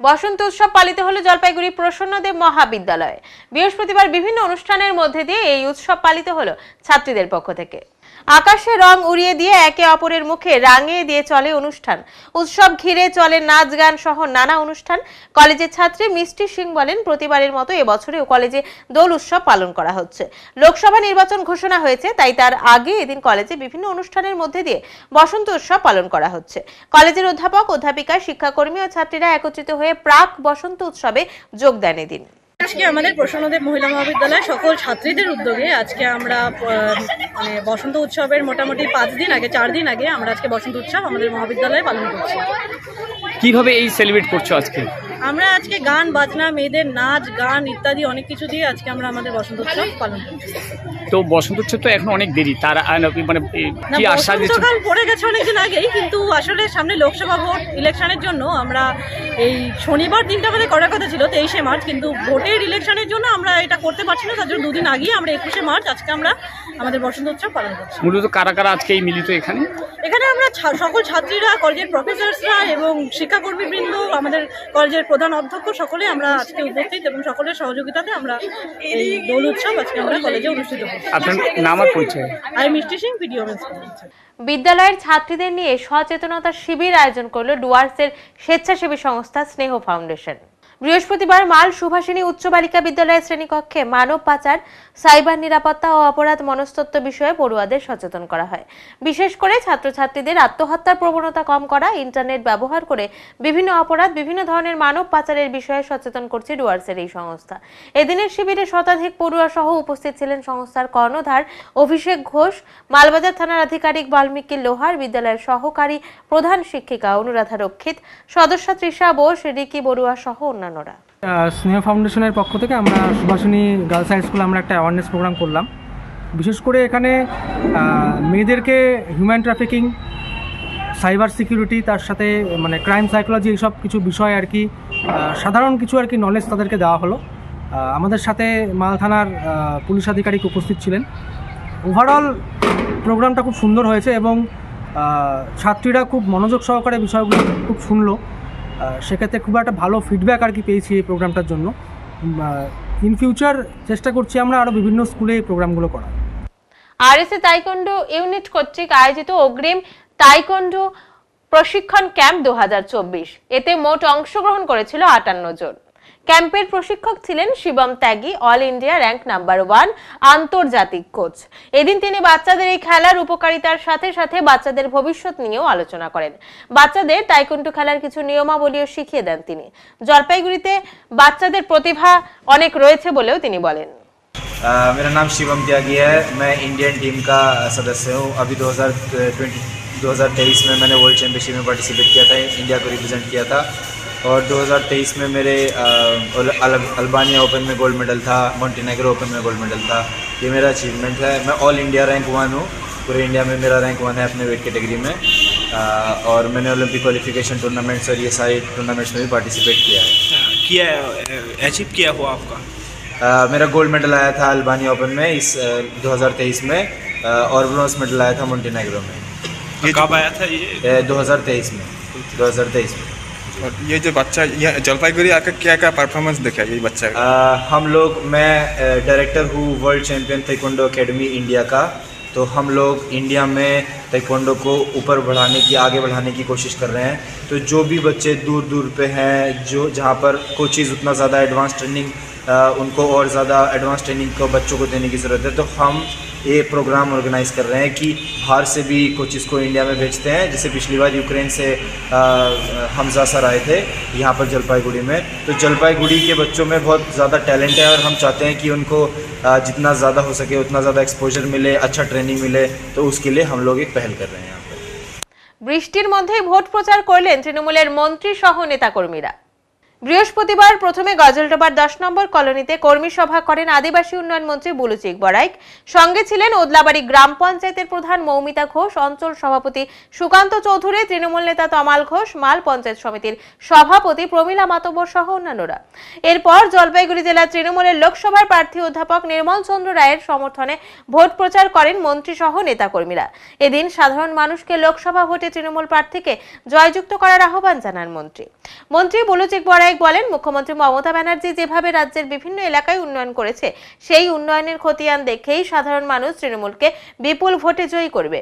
A: বসন্ত উৎসব পালিত হলো জলপাইগুড়ি প্রসন্নদেব মহাবিদ্যালয়ে। বৃহস্পতিবার বিভিন্ন অনুষ্ঠানের মধ্যে দিয়ে এই উৎসব পালিত হলো ছাত্রীদের পক্ষ থেকে। আকাশে রং উড়িয়ে দিয়ে একে অপরের মুখে রাঙিয়ে দিয়ে চলে অনুষ্ঠান। উৎসব ঘিরে চলে নাচ গান সহ নানা অনুষ্ঠান। কলেজের ছাত্রী মিষ্টি সিং বলেন, প্রতিবারের মতো এবছরেও কলেজে দোল উৎসব পালন করা হচ্ছে। লোকসভা নির্বাচন ঘোষণা হয়েছে, তাই তার আগে এদিন কলেজে বিভিন্ন অনুষ্ঠানের মধ্যে দিয়ে বসন্ত উৎসব পালন করা হচ্ছে। কলেজের অধ্যাপক, অধ্যাপিকা, শিক্ষাকর্মী ও ছাত্রীরা একত্রিত হয়ে প্রাক বসন্ত উৎসবে যোগ দেন এদিন।
T: আজকে আমাদের প্রসন্নদেব মহিলা মহাবিদ্যালয় সকল ছাত্রীদের উদ্যোগে আজকে আমরা মানে বসন্ত উৎসবের মোটামুটি 5 দিন আগে 4 দিন আগে আমরা আজকে বসন্ত উৎসব আমাদের মহাবিদ্যালয়ে পালন করছি।
U: কিভাবে এই সেলিব্রেট করছো আজকে?
T: আমরা আজকে গান বাজনা, মেয়েদের নাচ গান ইত্যাদি অনেক কিছু দিয়ে আজকে আমরা আমাদের বসন্ত উৎসব পালন করছি।
U: তো বসন্ত উৎসব তো এখন অনেক দেরি, তার মানে কি আশা দিচ্ছ?
T: সকাল পড়ে গেছে অনেকদিন আগেই, কিন্তু আসলে সামনে লোকসভা ভোট ইলেকশনের জন্য আমরা এই শনিবার দিনটা আমাদের করার কথা ছিল 23শে মার্চ, কিন্তু ভোটের ইলেকশনের জন্য আমরা এটা করতে পারছি না, তার জন্য 2 দিন আগেই আমরা 21শে মার্চ আজকে আমরা আমাদের বসন্ত উৎসব পালন করছি।
U: মূলত কারা কারা আজকে এই মিলিত এখানে?
T: এখানে আমরা সকল ছাত্রীরা, কলেজের প্রফেসরসরা এবং শিক্ষাকর্মীবৃন্দ, আমাদের কলেজের প্রধান অধ্যক্ষ সকলে আমরা আজকে উপস্থিত এবং সকলের সহযোগিতাতে আমরা এই দোল উৎসব আজকে আমরা কলেজে অনুষ্ঠিত করছি।
U: আপনার নাম আর পরিচয়?
T: আমি মিষ্টি সিং, পিডিও।
A: বিদ্যালয়ের ছাত্রীদের নিয়ে সচেতনতা শিবির আয়োজন করল ডুয়ার্সের স্বেচ্ছাসেবী সংস্থা স্নেহ ফাউন্ডেশন। বৃহস্পতিবার মাল সুভাষিনী উচ্চ বালিকা বিদ্যালয়ের শ্রেণীকক্ষে মানব পাচার, সাইবার নিরাপত্তা ও অপরাধ মনস্তত্ত্ব বিষয়ে পড়ুয়াদের সচেতন করা হয়। বিশেষ করে ছাত্রছাত্রীদের আত্মহত্যার প্রবণতা কম করা, ইন্টারনেট ব্যবহার করে বিভিন্ন অপরাধ, বিভিন্ন ধরনের মানব পাচারের বিষয়ে সচেতন করছে ডুয়ার্সের এই সংস্থা। এদিনের শিবিরে শতাধিক পড়ুয়া সহ উপস্থিত ছিলেন সংস্থার কর্ণধার অভিষেক ঘোষ, মালবাজার থানার আধিকারিক বাল্মীকি লোহার, বিদ্যালয়ের সহকারী প্রধান শিক্ষিকা অনুরাধা রক্ষিত, সদস্যা তৃষা বোস, রিকি বড়ুয়া সহ অন্যান্যরা।
V: স্নেহ ফাউন্ডেশনের পক্ষ থেকে আমরা সুভাষিনী গার্লস হাই স্কুলে আমরা একটা অ্যাওয়ারনেস প্রোগ্রাম করলাম। বিশেষ করে এখানে মেয়েদেরকে হিউম্যান ট্রাফিকিং, সাইবার সিকিউরিটি, তার সাথে মানে ক্রাইম সাইকোলজি, এইসব কিছু বিষয় আর কি সাধারণ কিছু আর কি নলেজ তাদেরকে দেওয়া হলো। আমাদের সাথে মাল থানার পুলিশ আধিকারিক উপস্থিত ছিলেন। ওভারঅল প্রোগ্রামটা খুব সুন্দর হয়েছে এবং ছাত্রীরা খুব মনোযোগ সহকারে বিষয়গুলো খুব শুনলো। সেক্ষেত্রে খুব একটা ভালো ফিডব্যাক আর কি পেয়েছি এই প্রোগ্রামটার জন্য। ইন ফিউচার চেষ্টা করছি আমরা আরও বিভিন্ন স্কুলে এই প্রোগ্রামগুলো করা।
A: আরএসএ তাইকোন্ডো ইউনিট কর্তৃক আয়োজিত অগ্রিম তাইকোন্ডো প্রশিক্ষণ ক্যাম্প 2024, এতে মোট অংশগ্রহণ করেছিল 58 জন। ক্যাম্পের প্রশিক্ষক ছিলেন শিবম ত্যাগী, অল ইন্ডিয়া র্যাঙ্ক নাম্বার 1 আন্তর্জাতিক কোচ। এদিন তিনি বাচ্চাদের এই খেলার উপকারিতার সাথে সাথে বাচ্চাদের ভবিষ্যৎ নিয়েও আলোচনা করেন। বাচ্চাদের তাইকোন্ডো খেলার কিছু নিয়মাবলীও শিখিয়ে দেন তিনি। জলপাইগুড়িতে বাচ্চাদের প্রতিভা অনেক রয়েছে বলেও তিনি বলেন।
W: मेरा नाम शिवम त्यागी है, मैं इंडियन टीम का सदस्य हूँ। अभी 2023 में मैंने वर्ल्ड चैम्पियनशिप में पार्टिसिपेट किया था, इंडिया को रिप्रेजेंट किया था। और 2023 में मेरे अल्बानिया ओपन में गोल्ड मेडल था, मॉन्टेनेग्रो ओपन में गोल्ड मेडल था। ये मेरा अचीवमेंट है। मैं ऑल इंडिया रैंक 1 हूँ, पूरे इंडिया में मेरा रैंक 1 है अपने वेट कैटेगरी में। और मैंने ओलंपिक क्वालिफिकेशन टूर्नामेंट्स और ये सारे टूर्नामेंट्स में भी पार्टिसिपेट किया है।
X: अचीव किया हुआ आपका?
W: मेरा गोल्ड मेडल आया था अल्बानिया ओपन में इस 2023 में, और ब्रॉन्ज मेडल आया था मॉन्टेनेग्रो में।
X: ये कब आया था ये?
W: 2023 में। 2023 में।
X: और ये जो बच्चा ये जलपाईगुड़ी आकर क्या क्या परफॉर्मेंस दिखा ये बच्चा?
W: हम लोग, मैं डायरेक्टर हूँ world champion taekwondo academy India का। तो हम लोग इंडिया में ताइक्वांडो को ऊपर बढ़ाने की, आगे बढ़ाने की कोशिश कर रहे हैं। तो जो भी बच्चे दूर दूर पे हैं, जो जहाँ पर कोचेज़ उतना ज़्यादा एडवांस ट्रेनिंग, उनको और ज़्यादा एडवांस ट्रेनिंग को बच्चों को देने की ज़रूरत है। तो हम ये प्रोग्राम ऑर्गेनाइज़ कर रहे हैं कि बाहर से भी कोचेज़ को इंडिया में भेजते हैं। जैसे पिछली बार यूक्रेन से हमजा सर आए थे यहाँ पर जलपाईगुड़ी में। तो जलपाईगुड़ी के बच्चों में बहुत ज़्यादा टैलेंट है और हम चाहते हैं कि उनको जितना ज़्यादा हो सके उतना ज़्यादा एक्सपोजर मिले, अच्छा ट्रेनिंग मिले। तो उसके लिए हम लोग एक पहल कर रहे हैं यहाँ पर।
A: বৃষ্টির মধ্যেই ভোট প্রচার করলেন তৃণমূলের মন্ত্রী সহ নেতাকর্মীরা। বৃহস্পতিবার প্রথমে গজলডোবার 10 নম্বর কলোনিতে কর্মী সভা করেন আদিবাসী উন্নয়ন মন্ত্রী বুলুচিক বড়াইক। সঙ্গে ছিলেন ওদলাবাড়ি গ্রাম পঞ্চায়েতের প্রধান মৌমিতা ঘোষ, অঞ্চল সভাপতি সুকান্ত চৌধুরী, তৃণমূল নেতা তমাল ঘোষ, মাল পঞ্চায়েত সমিতির সভাপতি প্রমীলা মাতব্বর সহ অন্যান্যরা। এরপর জলপাইগুড়ি জেলা তৃণমূলের লোকসভার প্রার্থী অধ্যাপক নির্মল চন্দ্র রায়ের সমর্থনে ভোট প্রচার করেন মন্ত্রী সহ নেতাকর্মীরা। এদিন সাধারণ মানুষকে লোকসভা ভোটে তৃণমূল প্রার্থীকে জয়যুক্ত করার আহ্বান জানান মন্ত্রী বুলুচিক বড়াইক বলেন, মুখ্যমন্ত্রী মমতা ব্যানার্জি যেভাবে রাজ্যের বিভিন্ন এলাকায় উন্নয়ন করেছে সেই উন্নয়নের খতিয়ান দেখেই সাধারণ মানুষ তৃণমূলকে বিপুল ভোটে জয়ী করবে।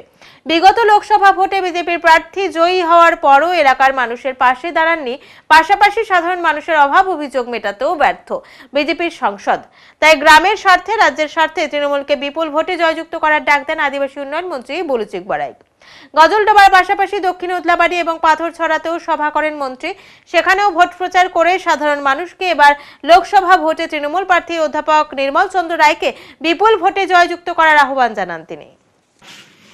A: বিগত লোকসভা ভোটে বিজেপির প্রার্থী জয়ী হওয়ার পরও এলাকার মানুষের পাশে দাঁড়াননি, পাশাপাশি সাধারণ মানুষের অভাব অভিযোগ মেটাতেও ব্যর্থ বিজেপির সংসদ। তাই গ্রামের স্বার্থে, রাজ্যের স্বার্থে তৃণমূলকে বিপুল ভোটে জয়যুক্ত করার ডাক দেন আদিবাসী উন্নয়ন মন্ত্রী বুলুচিক বড়াইক। গজলডোবার পাশাপাশি দক্ষিণ উদলাবাড়ি এবং পাথরছড়াতেও সভা করেন মন্ত্রী। সেখানেও ভোট প্রচার করে সাধারণ মানুষকে এবার লোকসভা ভোটে তৃণমূল প্রার্থী অধ্যাপক নির্মল চন্দ্র রায়কে বিপুল ভোটে জয়যুক্ত করার আহ্বান জানান তিনি।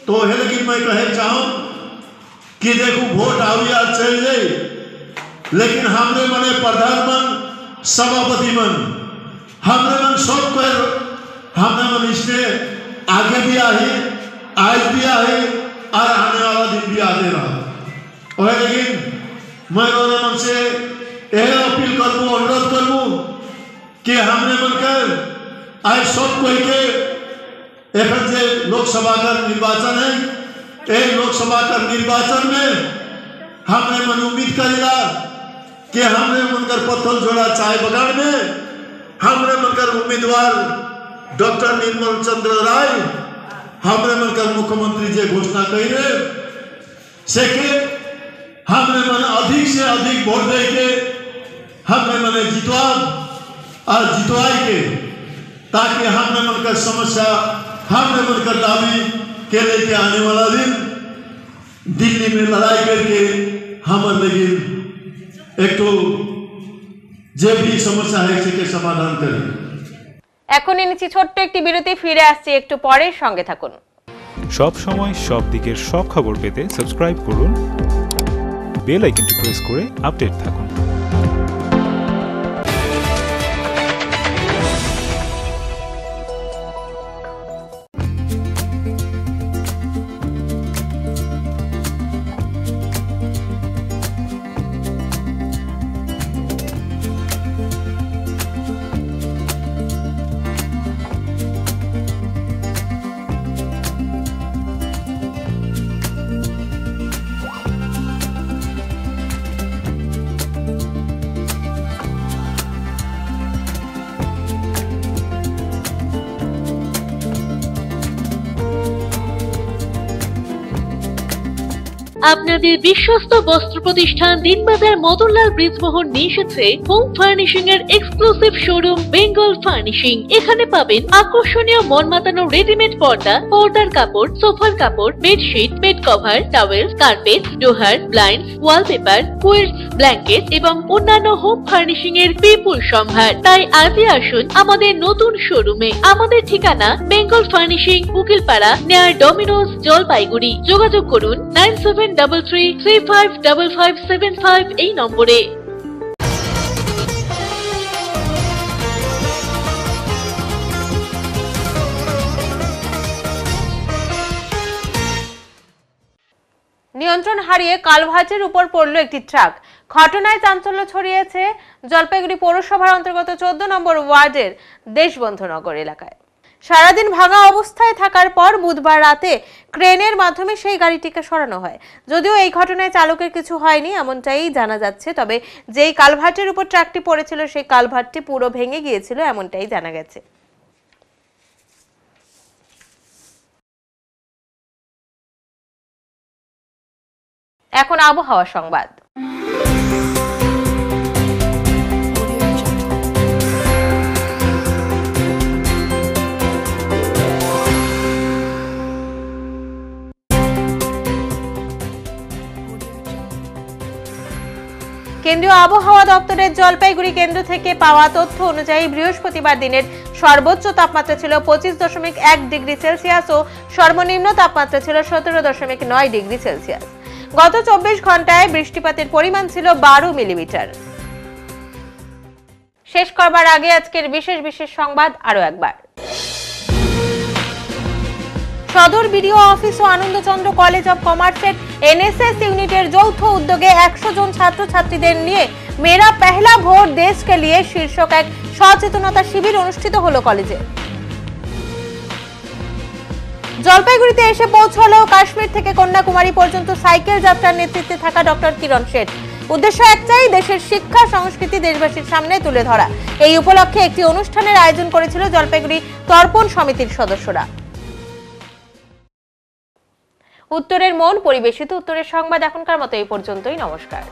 C: तो है लेकिन मैं कहे चाहूं कि देखो वोट आओ या चल जाए, लेकिन हमरे मने प्रधान मन सभापति मन हमरे मन सब कर हमरे मन इसने आगे भी आई, आज भी आई और आने वाला दिन भी आते रहा। और लेकिन मैं मन से यह अपील करूं, अनुरोध करूं कि हमने मन कर आज सब कोई के एखन जे लोकसभा का निर्वाचन है, ये लोकसभा का निर्वाचन में हमने मन उम्मीद करेगा कि हमने मनकर पत्थर जोड़ा चाय बगान में हमने मनकर उम्मीदवार डॉक्टर निर्मल चंद्र राय हमने मनकर मुख्यमंत्री जी घोषणा कही रहे से के हमने मन अधिक से अधिक वोट दे के हमने मने जितवा और जितवाई के, ताकि हमने मनकर समस्या हमने मनकर दावी के लेके आने वाला दिन दिल्ली में लड़ाई करके हमारे लेकिन एक तो जो भी समस्या है इसके समाधान करें।
A: এখন এনেছি ছোট্ট একটি বিরতি, ফিরে আসছি একটু পরে, সঙ্গে থাকুন।
P: সব সময় সব দিকের সব খবর পেতে সাবস্ক্রাইব করুন, বেল আইকনটি প্রেস করে আপডেট থাকুন।
Q: আপনাদের বিশ্বস্ত বস্ত্র প্রতিষ্ঠান দিনবাজার মদনলাল ব্রিজমোহন নিয়ে এসেছে হোম ফার্নিশিং এর এক্সক্লুসিভ শোরুম বেঙ্গল ফার্নিশিং। এখানে পাবেন আকর্ষণীয় মন মাতানো রেডিমেড পর্দা, পর্দার কাপড়, সোফার কাপড়, bedsheet, bed cover, towel, carpet, ডোহার, ব্লাইন্ডস, ওয়ালপেপার, কুইলস, ব্ল্যাঙ্কেট এবং অন্যান্য হোম ফার্নিশিং এর বিপুল সম্ভার। তাই আজই আসুন আমাদের নতুন শোরুমে। আমাদের ঠিকানা Bengal furnishing, Ukilpara, near Domino's, Jalpaiguri. যোগাযোগ করুন 9733355575 এই নম্বরে।
A: নিয়ন্ত্রণ হারিয়ে কালভার্টের উপর পড়ল একটি ট্রাক। ঘটনায় চাঞ্চল্য ছড়িয়েছে জলপাইগুড়ি পৌরসভার অন্তর্গত 14 নম্বর ওয়ার্ডের দেশবন্ধুনগর এলাকায়। সারাদিন ভাঙা অবস্থায় থাকার পর বুধবার রাতে ক্রেনের মাধ্যমে সেই গাড়িটিকে সরানো হয়। যদিও এই ঘটনায় চালকের কিছু হয়নি এমনটাই জানা যাচ্ছে, তবে যেই কালভার্টের উপর ট্রাকটি পড়েছিল সেই কালভার্টটি পুরো ভেঙে গিয়েছিল এমনটাই জানা গেছে। এখন আবহাওয়া সংবাদ। কেন্দ্রীয় আবহাওয়া দপ্তরের জলপাইগুড়ি কেন্দ্র থেকে পাওয়া তথ্য অনুযায়ী বৃহস্পতিবার দিনের সর্বোচ্চ তাপমাত্রা ছিল 25.1 ডিগ্রি সেলসিয়াস ও সর্বনিম্ন তাপমাত্রা ছিল 17.9 ডিগ্রি সেলসিয়াস। গত 24 ঘন্টায় বৃষ্টিপাতের পরিমাণ ছিল 12 মিলিমিটার। শেষ করবার আগে আজকের বিশেষ সংবাদ আরো একবার। সদর বিডিও অফিস ও আনন্দচন্দ্র কলেজ অব কমার্সের এনএসএস ইউনিটের যৌথ উদ্যোগে 100 জন ছাত্রছাত্রীদের নিয়ে মেরা পহলা ভোট দেশ কে লিয়ে শীর্ষক এক সচেতনতা শিবির অনুষ্ঠিত হলো কলেজে। জলপাইগুড়িতে এসে পৌঁছলো কাশ্মীর থেকে কন্যাকুমারী পর্যন্ত সাইকেল যাত্রার নেতৃত্বে থাকা ডক্টর কিরণ শেঠ। উদ্দেশ্য একটাই, দেশের শিক্ষা সংস্কৃতি দেশবাসীর সামনে তুলে ধরা। এই উপলক্ষে একটি অনুষ্ঠানের আয়োজন করেছিল জলপাইগুড়ি তর্পণ সমিতির সদস্যরা। উত্তরের মন পরিবেশিত উত্তরের সংবাদ এখনকার মতো এই পর্যন্তই। নমস্কার।